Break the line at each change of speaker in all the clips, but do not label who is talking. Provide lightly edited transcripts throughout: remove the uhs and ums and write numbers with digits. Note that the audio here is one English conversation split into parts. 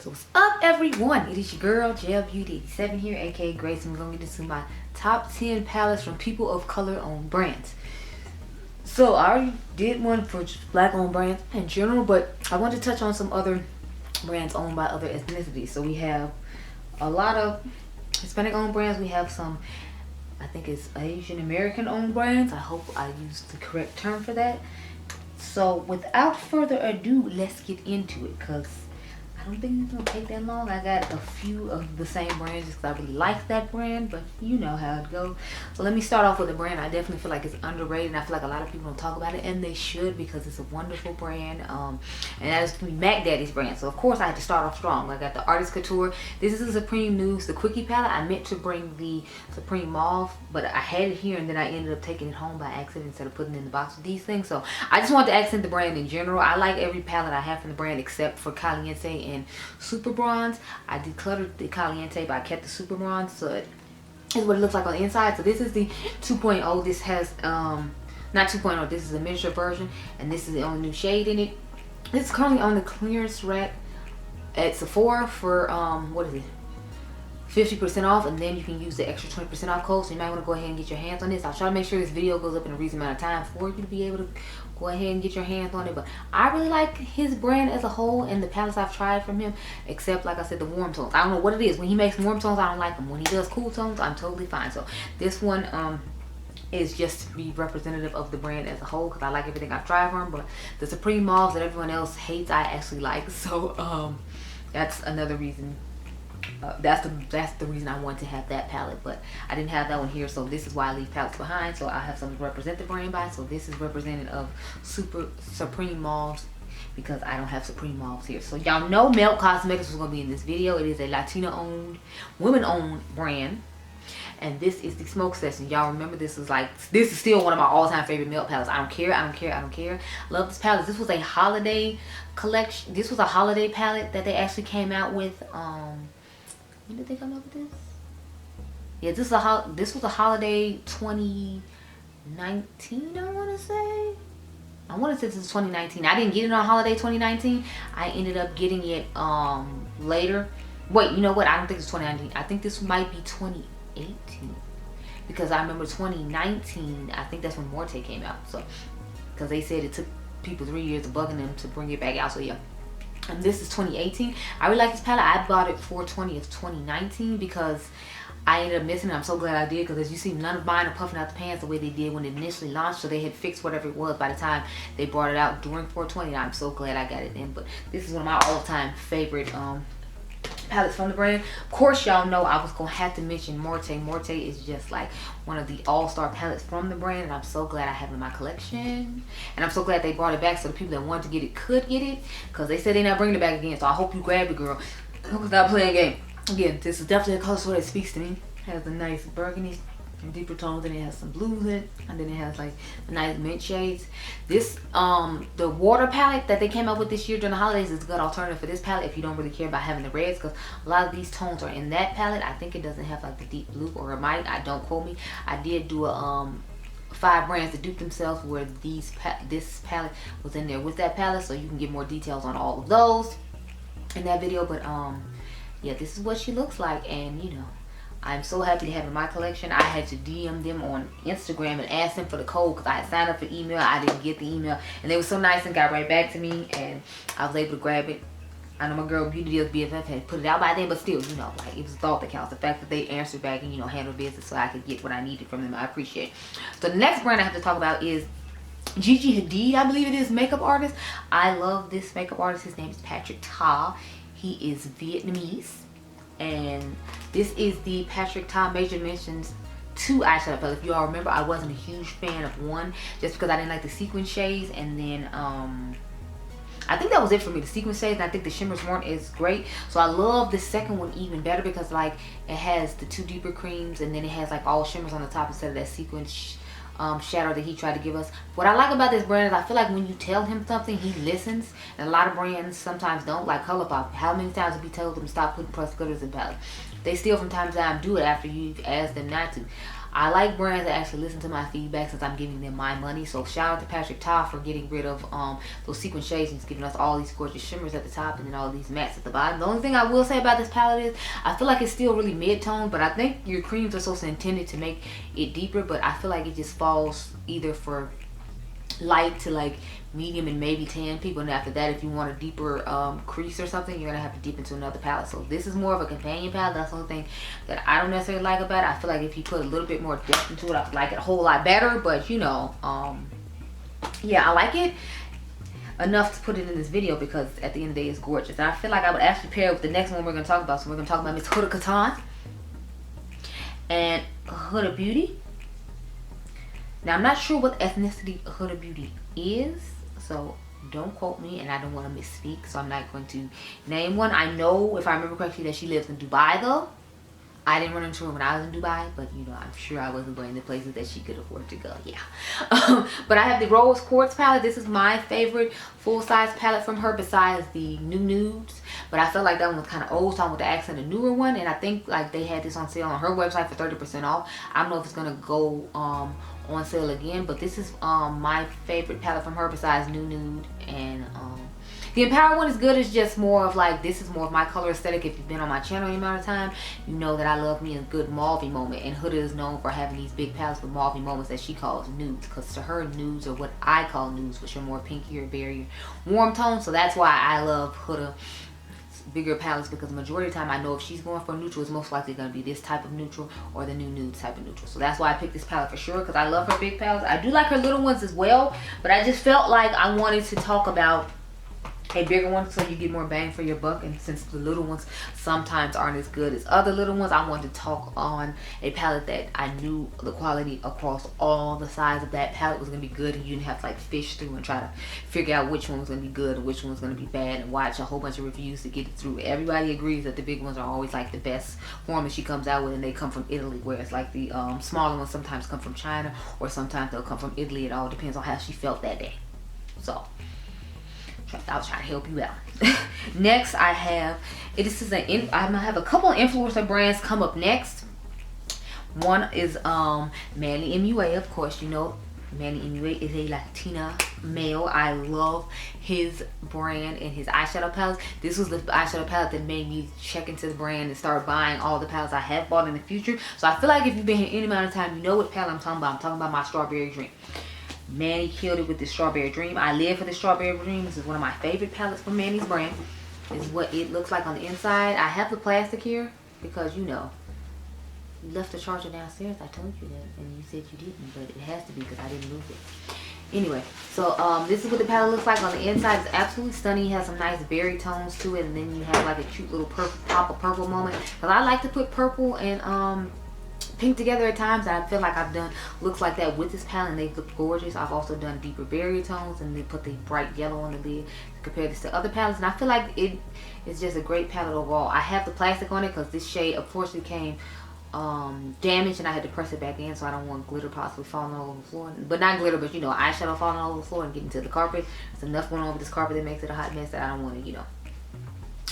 So what's up, everyone? It is your girl Jail Beauty 87 here, aka Grace, and we're gonna get into my top 10 palettes from people of color owned brands. So I already did one for black owned brands in general, but I want to touch on some other brands owned by other ethnicities. So we have a lot of Hispanic owned brands. We have some, I think it's Asian American owned brands. I hope I used the correct term for that. So without further ado, let's get into it, because I don't think it's gonna take that long. I got a few of the same brands just because I really like that brand, but you know how it goes. So let me start off with a brand I definitely feel like it's underrated, and I feel like a lot of people don't talk about it, and they should, because it's a wonderful brand. And that is Mac Daddy's brand. So of course I had to start off strong. I got the Artist Couture. This is the Supreme Nudes, the Quickie palette. I meant to bring the Supreme Mauve, but I had it here and then I ended up taking it home by accident instead of putting it in the box with these things. So I just want to accent the brand in general. I like every palette I have from the brand except for Caliente and Super Bronze. I decluttered the Caliente, but I kept the Super Bronze, so it is what it looks like on the inside. So this is the 2.0. This has not 2.0, this is a miniature version, and this is the only new shade in it. It's currently on the clearance rack at Sephora for what is it, 50% off, and then you can use the extra 20% off code. So you might want to go ahead and get your hands on this. I'll try to make sure this video goes up in a reasonable amount of time for you to be able to go ahead and get your hands on it. But I really like his brand as a whole and the palettes I've tried from him, except, like I said, the warm tones. I don't know what it is. When he makes warm tones, I don't like them. When he does cool tones, I'm totally fine. So this one is just to be representative of the brand as a whole, because I like everything I've tried from him. But the Supreme Mauves that everyone else hates, I actually like. So that's another reason. That's the reason I wanted to have that palette, but I didn't have that one here, so this is why I leave palettes behind. So I have something to represent the brand by. So this is representative of Supreme Mauves, because I don't have Supreme Mauves here. So y'all know Mented Cosmetics was going to be in this video. It is a Latina owned, women owned brand, and this is the Smoke Session. Y'all remember, this is still one of my all-time favorite Mented palettes. I don't care. Love this palette. This was a holiday collection. This was a holiday palette that they actually came out with. When did they come up with this? Yeah, this was a holiday 2019, I want to say. I want to say this is 2019. I didn't get it on holiday 2019. I ended up getting it later. Wait, you know what? I don't think it's 2019. I think this might be 2018. Because I remember 2019, I think that's when Morte came out. So, because they said it took people 3 years of bugging them to bring it back out. So yeah. And this is 2018. I really like this palette. I bought it for 2019 because I ended up missing it. I'm so glad I did, because as you see, none of mine are puffing out the pants the way they did when it initially launched. So they had fixed whatever it was by the time they brought it out during 420. I'm so glad I got it in. But this is one of my all-time favorite palettes from the brand. Of course, y'all know I was gonna have to mention Morte. Morte is just like one of the all-star palettes from the brand, and I'm so glad I have it in my collection. And I'm so glad they brought it back so the people that wanted to get it could get it, because they said they're not bringing it back again. So I hope you grab it, girl. Stop playing a game. Again, this is definitely a color that speaks to me. It has a nice burgundy and deeper tones, and it has some blues in it, and then it has like the nice mint shades. This the water palette that they came up with this year during the holidays is a good alternative for this palette if you don't really care about having the reds, because a lot of these tones are in that palette. I think it doesn't have like the deep blue, or it might. I don't quote me. I did do a 5 brands that dupe themselves where this palette was in there with that palette, so you can get more details on all of those in that video. But yeah, this is what she looks like, and you know, I'm so happy to have it in my collection. I had to DM them on Instagram and ask them for the code, because I had signed up for email. I didn't get the email, and they were so nice and got right back to me, and I was able to grab it. I know my girl Beauty Deals BFF had put it out by then, but still, you know, like, it was the thought that counts. The fact that they answered back and, you know, handled business so I could get what I needed from them, I appreciate. So the next brand I have to talk about is Gigi Hadid, I believe it is, makeup artist. I love this makeup artist. His name is Patrick Ta. He is Vietnamese. And this is the Patrick Ta Major Mentions 2 eyeshadow palette. If you all remember, I wasn't a huge fan of 1 just because I didn't like the sequin shades, and then I think that was it for me, the sequin shades, and I think the shimmers weren't as great. So I love the second one even better, because like it has the 2 deeper creams, and then it has like all shimmers on the top instead of that sequin shadow that he tried to give us. What I like about this brand is I feel like when you tell him something, he listens, and a lot of brands sometimes don't. Like ColourPop, how many times have we told them stop putting pressed glitters in palettes? They still from time to time do it after you've asked them not to. I like brands that actually listen to my feedback since I'm giving them my money. So shout out to Patrick Ta for getting rid of those sequin shades and giving us all these gorgeous shimmers at the top and then all these mattes at the bottom. The only thing I will say about this palette is I feel like it's still really mid-tone, but I think your creams are supposed to intended to make it deeper, but I feel like it just falls either for light to like medium and maybe tan people, and after that if you want a deeper crease or something, you're gonna have to dip into another palette. So this is more of a companion palette. That's the only thing that I don't necessarily like about it. I feel like if you put a little bit more depth into it, I like it a whole lot better, but you know, yeah, I like it enough to put it in this video because at the end of the day it's gorgeous, and I feel like I would actually pair it with the next one we're going to talk about. So we're going to talk about Miss Huda Catan and Huda Beauty. Now I'm not sure what ethnicity Huda Beauty is, so don't quote me, and I don't want to misspeak, so I'm not going to name one. I know, if I remember correctly, that she lives in Dubai though. I didn't run into her when I was in Dubai, but you know, I'm sure I wasn't going to places that she could afford to go. Yeah. But I have the Rose Quartz palette. This is my favorite full-size palette from her besides the New Nudes. But I felt like that one was kind of old, so I went to accent a newer one. And I think like they had this on sale on her website for 30% off. I don't know if it's going to go on sale again, but this is my favorite palette from her besides New Nude. And the Empower one is good. It's just more of like, this is more of my color aesthetic. If you've been on my channel any amount of time, you know that I love me a good mauvey moment. And Huda is known for having these big palettes with mauvey moments that she calls nudes. Because to her, nudes are what I call nudes, which are more pinkier, very warm tones. So that's why I love Huda bigger palettes, because the majority of the time I know if she's going for a neutral, it's most likely going to be this type of neutral or the New Nude type of neutral. So that's why I picked this palette for sure, because I love her big palettes. I do like her little ones as well, but I just felt like I wanted to talk about a bigger one so you get more bang for your buck. And since the little ones sometimes aren't as good as other little ones, I wanted to talk on a palette that I knew the quality across all the sides of that palette was going to be good, and you didn't have to like fish through and try to figure out which one was going to be good and which one was going to be bad and watch a whole bunch of reviews to get it through. Everybody agrees that the big ones are always like the best form that she comes out with, and they come from Italy, whereas like the smaller ones sometimes come from China or sometimes they'll come from Italy. It all depends on how she felt that day. So I was trying to help you out. Next, I have I have a couple of influencer brands come up next. One is Manny MUA. Of course, you know Manny MUA is a Latina male. I love his brand and his eyeshadow palettes. This was the eyeshadow palette that made me check into the brand and start buying all the palettes I have bought in the future. So I feel like if you've been here any amount of time, you know what palette I'm talking about. I'm talking about my Strawberry Dream. Manny killed it with the Strawberry Dream. I live for the Strawberry Dream. This is one of my favorite palettes from Manny's brand. This is what it looks like on the inside. I have the plastic here because, you know, you left the charger downstairs. I told you that, and you said you didn't, but it has to be because I didn't move it. Anyway, so this is what the palette looks like on the inside. It's absolutely stunning. It has some nice berry tones to it, and then you have like a cute little purple, pop of purple moment. Because I like to put purple and pink together at times. I feel like I've done looks like that with this palette, and they look gorgeous. I've also done deeper berry tones, and they put the bright yellow on the lid to compare this to other palettes, and I feel like it is just a great palette overall. I have the plastic on it because this shade unfortunately came damaged, and I had to press it back in, so I don't want glitter possibly falling all over the floor. But not glitter, but you know, eyeshadow falling all over the floor and getting to the carpet. There's enough going on with this carpet that makes it a hot mess that I don't want to, you know,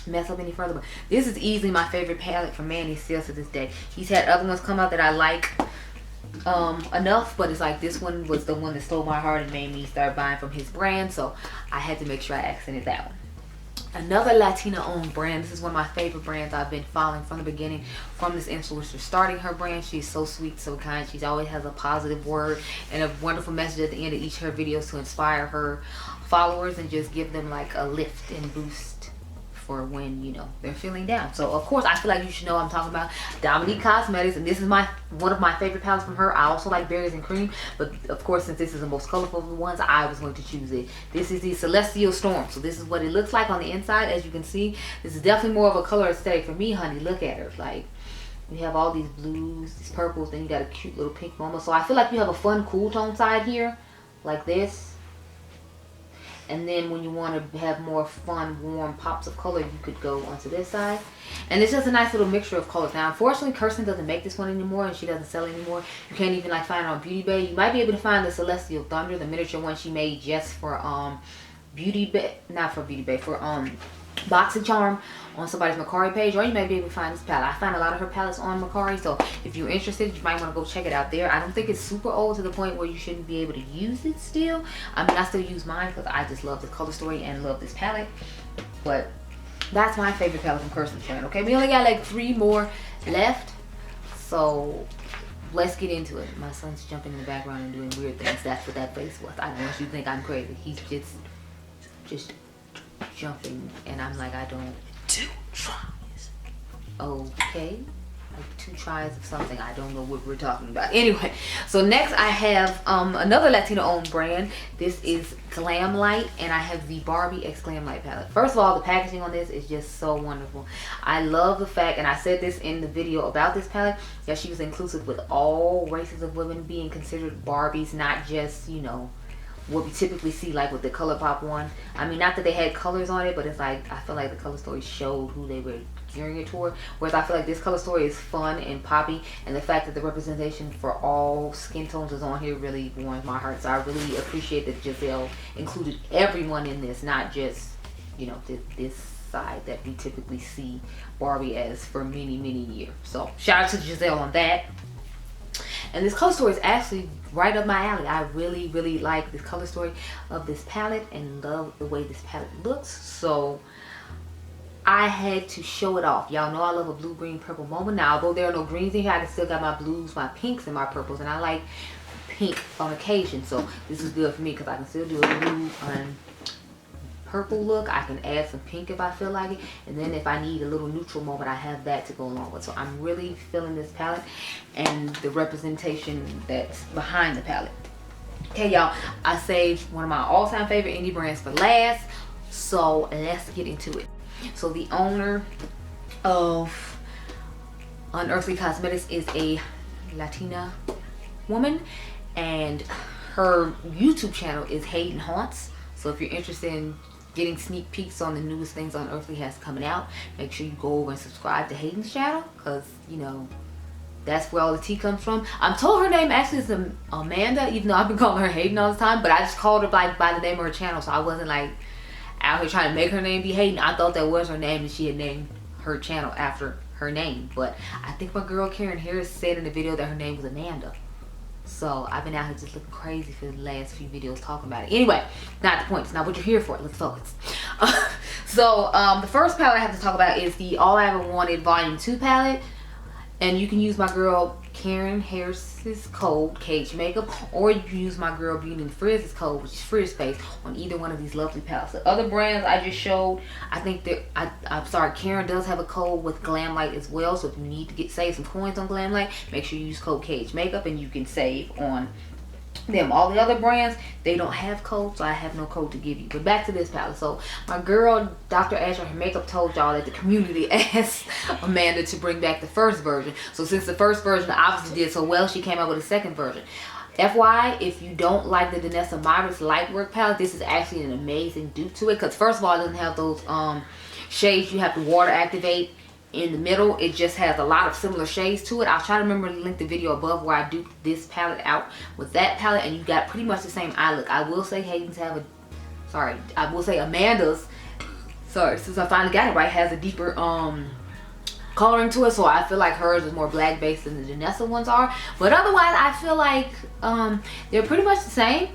mess up any further. But this is easily my favorite palette from Manny still to this day. He's had other ones come out that I like enough, but it's like this one was the one that stole my heart and made me start buying from his brand, so I had to make sure I accented that one. Another Latina owned brand. This is one of my favorite brands I've been following from the beginning, from this influencer starting her brand. She's so sweet, so kind. She always has a positive word and a wonderful message at the end of each of her videos to inspire her followers and just give them like a lift and boost for when, you know, they're feeling down. So of course I feel like you should know I'm talking about Mented Cosmetics, and this is one of my favorite palettes from her. I also like berries and cream, but of course since this is the most colorful of the ones, I was going to choose it. This is the Celestial Storm. So this is what it looks like on the inside. As you can see, this is definitely more of a color aesthetic for me, honey. Look at her. Like, you have all these blues, these purples, then you got a cute little pink moment. So I feel like you have a fun cool tone side here like this. And then when you want to have more fun, warm pops of color, you could go onto this side. And it's just a nice little mixture of colors. Now, unfortunately, Kirsten doesn't make this one anymore, and she doesn't sell it anymore. You can't even like find it on Beauty Bay. You might be able to find the Celestial Thunder, the miniature one she made just for Beauty Bay, not for Beauty Bay, for BoxyCharm on somebody's Mercari page, or you may be able to find this palette. I find a lot of her palettes on Mercari, so if you're interested, you might want to go check it out there. I don't think it's super old to the point where you shouldn't be able to use it still. I mean, I still use mine because I just love the color story and love this palette. But that's my favorite palette from Kirsten's brand. Okay, we only got like 3 more left, so let's get into it. My son's jumping in the background and doing weird things. That's what that face was. I don't want you to think I'm crazy. He's just jumping, and I'm like, I don't. 2 tries. Okay. Like 2 tries of something. I don't know what we're talking about. Anyway, so next I have another Latino owned brand. This is Glam Light, and I have the Barbie X Glam Light palette. First of all, the packaging on this is just so wonderful. I love the fact, and I said this in the video about this palette, that she was inclusive with all races of women being considered Barbies, not just, you know, what we typically see like with the ColourPop one. I mean, not that they had colors on it, but it's like, I feel like the color story showed who they were gearing it toward. Whereas I feel like this color story is fun and poppy, and the fact that the representation for all skin tones is on here really warms my heart. So I really appreciate that Giselle included everyone in this, not just, you know, this side that we typically see Barbie as for many years. So shout out to Giselle on that. And this color story is actually right up my alley. I really like this color story of this palette and love the way this palette looks. So I had to show it off. Y'all know I love a blue, green, purple moment. Now, although there are no greens in here, I still got my blues, my pinks, and my purples. And I like pink on occasion. So this is good for me because I can still do a blue and purple look. I can add some pink if I feel like it, and then if I need a little neutral moment, I have that to go along with. So I'm really feeling this palette and the representation that's behind the palette. Okay, y'all, I saved one of my all-time favorite indie brands for last, so let's get into it. So the owner of Unearthly Cosmetics is a Latina woman, and her YouTube channel is Hayden Haunts. So if you're interested in getting sneak peeks on the newest things Unearthly has coming out, make sure you go over and subscribe to Hayden's channel, because, you know, that's where all the tea comes from. I'm told her name actually is Amanda, even though I've been calling her Hayden all the time, but I just called her like by the name of her channel, so I wasn't like out here trying to make her name be Hayden. I thought that was her name and she had named her channel after her name. But I think my girl Karen Harris said in the video that her name was Amanda. So I've been out here just looking crazy for the last few videos talking about it. Anyway, not the point. It's not what you're here for. Let's focus. So the first palette I have to talk about is the All I Ever Wanted Volume 2 palette. And you can use my girl Karen Harris's code, Cage Makeup, or you can use my girl Beauty and Frizz's code, which is Frizz Face, on either one of these lovely palettes. The other brands I just showed, I think that I'm sorry, Karen does have a code with Glam Light as well. So if you need to save some coins on Glam Light, make sure you use code Cage Makeup and you can save on them. All the other brands, they don't have codes, so I have no code to give you. But back to this palette. So my girl Dr. Asher, her makeup, told y'all that the community asked Amanda to bring back the first version. So since the first version obviously did so well, she came out with a second version. FYI, if you don't like the Danessa Myricks Lightwork palette, this is actually an amazing dupe to it, because first of all, it doesn't have those shades you have to water activate in the middle. It just has a lot of similar shades to it. I'll try to remember to link the video above where I duped this palette out with that palette, and you got pretty much the same eye look. I will say Hayden's have a, sorry, I will say Amanda's, sorry, since I finally got it right, has a deeper coloring to it, so I feel like hers is more black based than the Danessa ones are. But otherwise, I feel like they're pretty much the same.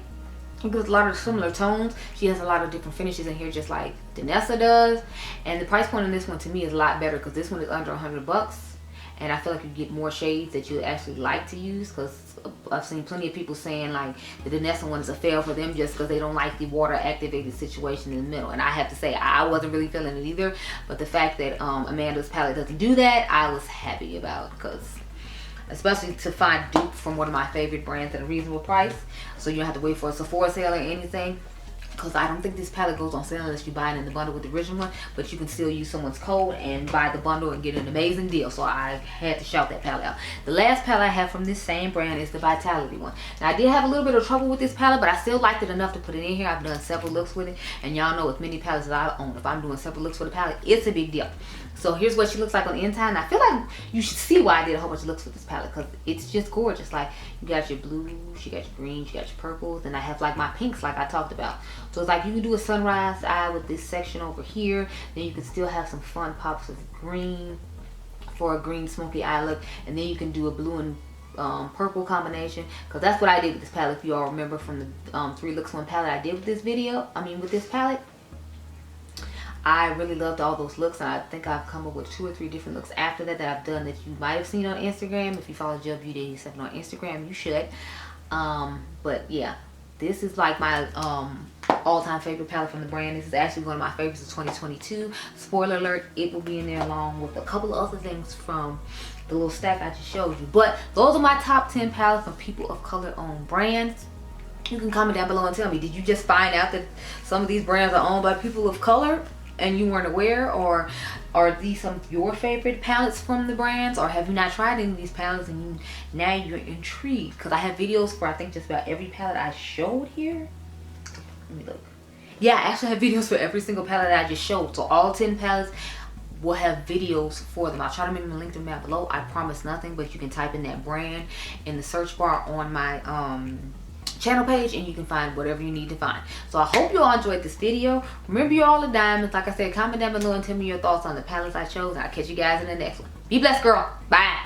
Because a lot of similar tones. She has a lot of different finishes in here, just like Danessa does. And the price point on this one to me is a lot better, because this one is under $100, and I feel like you get more shades that you actually like to use. Because I've seen plenty of people saying like the Danessa one is a fail for them just because they don't like the water activated situation in the middle. And I have to say, I wasn't really feeling it either. But the fact that Amanda's palette doesn't do that, I was happy about, because especially to find dupe from one of my favorite brands at a reasonable price, so you don't have to wait for a Sephora sale or anything. Because I don't think this palette goes on sale unless you buy it in the bundle with the original one, but you can still use someone's code and buy the bundle and get an amazing deal. So I had to shout that palette out. The last palette I have from this same brand is the Vitality one. Now I did have a little bit of trouble with this palette, but I still liked it enough to put it in here. I've done several looks with it, and y'all know with many palettes that I own, if I'm doing several looks for the palette, it's a big deal. So here's what she looks like on the inside, and I feel like you should see why I did a whole bunch of looks with this palette, because it's just gorgeous. Like, you got your blues, you got your greens, you got your purples, and I have like my pinks like I talked about. So it's like you can do a sunrise eye with this section over here. Then you can still have some fun pops of green for a green smoky eye look. And then you can do a blue and purple combination, because that's what I did with this palette. If you all remember from the 3 looks 1 palette I did with this video, with this palette, I really loved all those looks, and I think I've come up with 2 or 3 different looks after that I've done that you might have seen on Instagram. If you follow Jill Beauty 87 on Instagram, you should. But yeah, this is like my all-time favorite palette from the brand. This is actually one of my favorites of 2022. Spoiler alert, it will be in there along with a couple of other things from the little stack I just showed you. But those are my top 10 palettes from people of color owned brands. You can comment down below and tell me, did you just find out that some of these brands are owned by people of color and you weren't aware? Or are these some of your favorite palettes from the brands? Or have you not tried any of these palettes and now you're intrigued? Because I have videos for I think just about every palette I showed here. Let me look. Yeah, I actually have videos for every single palette that I just showed. So all 10 palettes will have videos for them. I'll try to make them link them down below. I promise nothing, but you can type in that brand in the search bar on my channel page and you can find whatever you need to find. So I hope you all enjoyed this video. Remember, you're all the diamonds. Like I said, comment down below and tell me your thoughts on the palettes I chose. I'll catch you guys in the next one. Be blessed, girl. Bye.